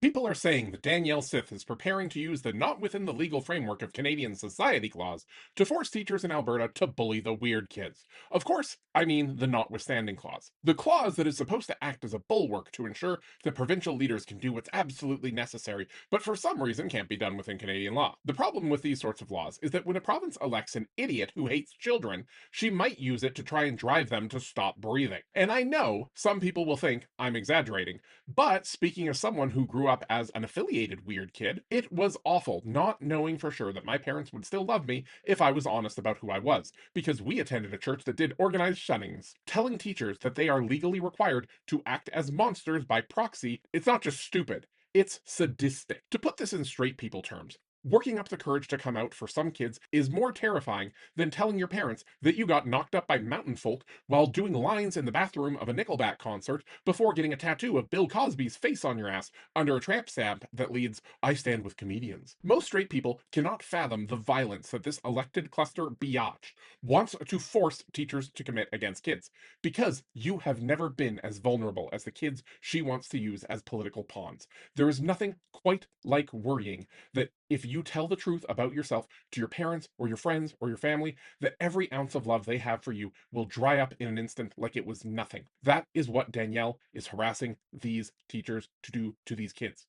People are saying that Danielle Smith is preparing to use the not within the legal framework of Canadian society clause to force teachers in Alberta to bully the weird kids. Of course, I mean the notwithstanding clause. The clause that is supposed to act as a bulwark to ensure that provincial leaders can do what's absolutely necessary, but for some reason can't be done within Canadian law. The problem with these sorts of laws is that when a province elects an idiot who hates children, she might use it to try and drive them to stop breathing. And I know some people will think I'm exaggerating, but speaking as someone who grew up as an affiliated weird kid, it was awful not knowing for sure that my parents would still love me if I was honest about who I was, because we attended a church that did organized shunnings. Telling teachers that they are legally required to act as monsters by proxy, it's not just stupid, it's sadistic. To put this in straight people terms, working up the courage to come out for some kids is more terrifying than telling your parents that you got knocked up by mountain folk while doing lines in the bathroom of a Nickelback concert before getting a tattoo of Bill Cosby's face on your ass under a tramp stamp that leads, I stand with comedians. Most straight people cannot fathom the violence that this elected cluster biatch wants to force teachers to commit against kids, because you have never been as vulnerable as the kids she wants to use as political pawns. There is nothing quite like worrying that if you tell the truth about yourself to your parents or your friends or your family, that every ounce of love they have for you will dry up in an instant like it was nothing. That is what Danielle is harassing these teachers to do to these kids.